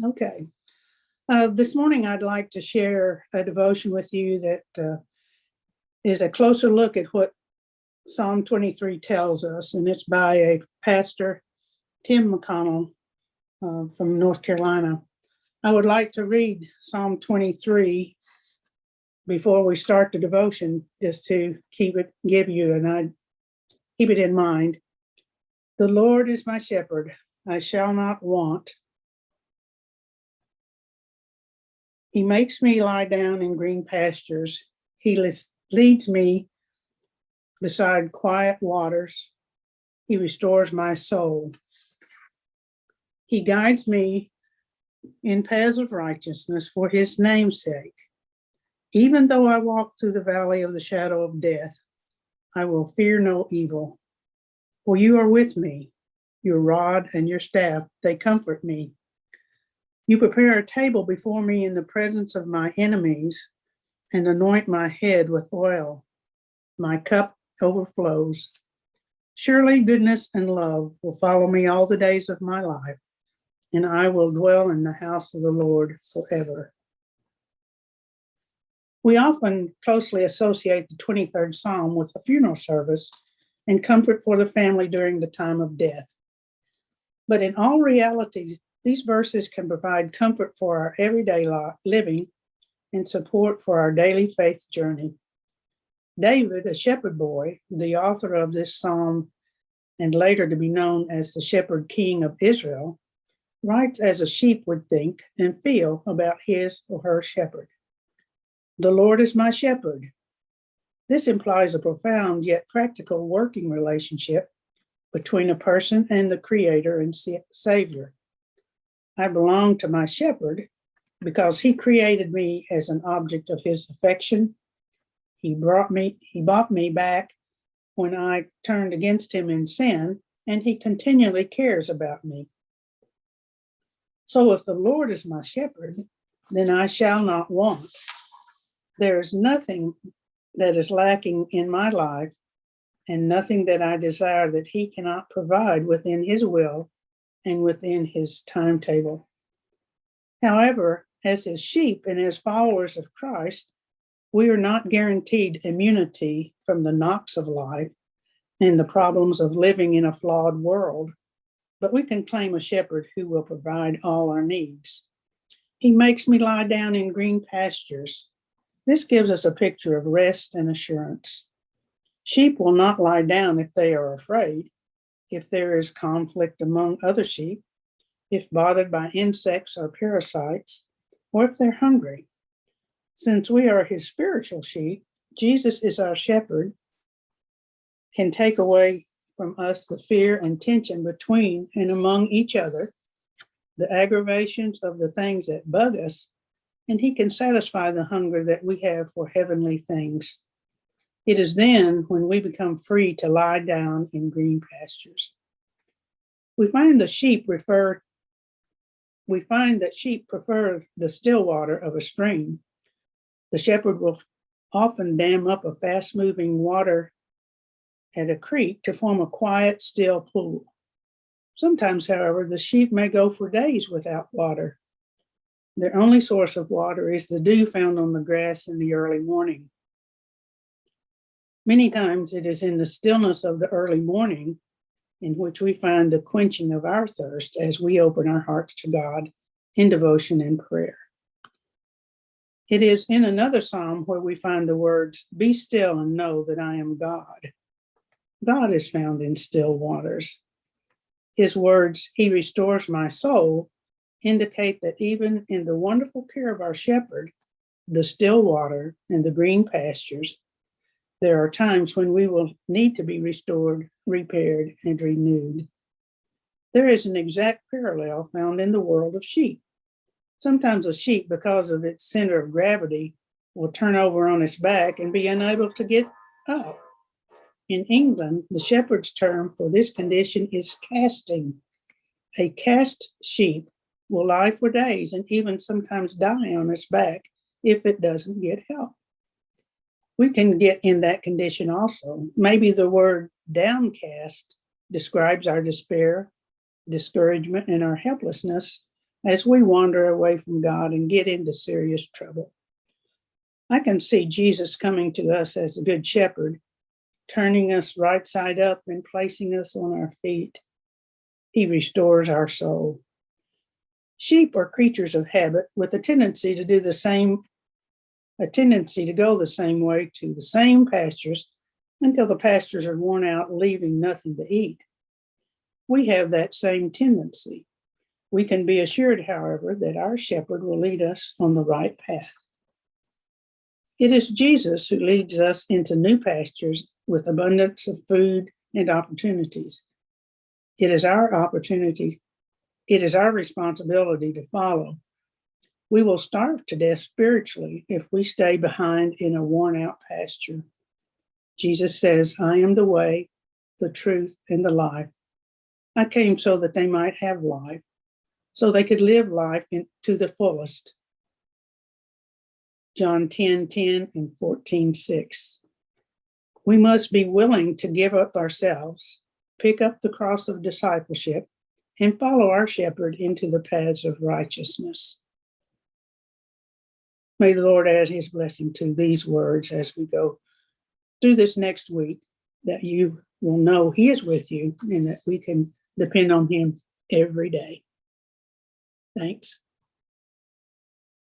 Okay. This morning, I'd like to share a devotion with you that is a closer look at what Psalm 23 tells us, and it's by a pastor, Tim McConnell, from North Carolina. I would like to read Psalm 23 before we start the devotion, just to keep it in mind. The Lord is my shepherd, I shall not want. He makes me lie down in green pastures. He leads me beside quiet waters. He restores my soul. He guides me in paths of righteousness for his name's sake. Even though I walk through the valley of the shadow of death, I will fear no evil. For you are with me. Your rod and your staff, they comfort me. You prepare a table before me in the presence of my enemies and anoint my head with oil. My cup overflows. Surely goodness and love will follow me all the days of my life, and I will dwell in the house of the Lord forever. We often closely associate the 23rd Psalm with a funeral service and comfort for the family during the time of death. But in all reality, these verses can provide comfort for our everyday living and support for our daily faith journey. David, a shepherd boy, the author of this psalm, and later to be known as the shepherd king of Israel, writes as a sheep would think and feel about his or her shepherd. The Lord is my shepherd. This implies a profound yet practical working relationship between a person and the Creator and Savior. I belong to my shepherd because he created me as an object of his affection. He bought me back when I turned against him in sin, and he continually cares about me. So if the Lord is my shepherd, then I shall not want. There is nothing that is lacking in my life and nothing that I desire that he cannot provide within his will and within his timetable. However, as his sheep and as followers of Christ, we are not guaranteed immunity from the knocks of life and the problems of living in a flawed world, but we can claim a shepherd who will provide all our needs. He makes me lie down in green pastures. This gives us a picture of rest and assurance. Sheep will not lie down if they are afraid, if there is conflict among other sheep, if bothered by insects or parasites, or if they're hungry. Since we are his spiritual sheep, Jesus is our shepherd, can take away from us the fear and tension between and among each other, the aggravations of the things that bug us, and he can satisfy the hunger that we have for heavenly things. It is then when we become free to lie down in green pastures. We find that sheep prefer the still water of a stream. The shepherd will often dam up a fast-moving water at a creek to form a quiet, still pool. Sometimes, however, the sheep may go for days without water. Their only source of water is the dew found on the grass in the early morning. Many times it is in the stillness of the early morning in which we find the quenching of our thirst as we open our hearts to God in devotion and prayer. It is in another psalm where we find the words, "Be still and know that I am God." God is found in still waters. His words, "He restores my soul," indicate that even in the wonderful care of our shepherd, the still water and the green pastures, there are times when we will need to be restored, repaired, and renewed. There is an exact parallel found in the world of sheep. Sometimes a sheep, because of its center of gravity, will turn over on its back and be unable to get up. In England, the shepherd's term for this condition is casting. A cast sheep will lie for days and even sometimes die on its back if it doesn't get help. We can get in that condition also. Maybe the word downcast describes our despair, discouragement, and our helplessness as we wander away from God and get into serious trouble. I can see Jesus coming to us as a good shepherd, turning us right side up and placing us on our feet. He restores our soul. Sheep are creatures of habit with a tendency to go the same way to the same pastures until the pastures are worn out, leaving nothing to eat. We have that same tendency. We can be assured, however, that our shepherd will lead us on the right path. It is Jesus who leads us into new pastures with abundance of food and opportunities. It is our responsibility to follow. We will starve to death spiritually if we stay behind in a worn-out pasture. Jesus says, I am the way, the truth, and the life. I came so that they might have life, so they could live life to the fullest. John 10:10 and 14:6. We must be willing to give up ourselves, pick up the cross of discipleship, and follow our shepherd into the paths of righteousness. May the Lord add his blessing to these words as we go through this next week, that you will know he is with you and that we can depend on him every day. Thanks.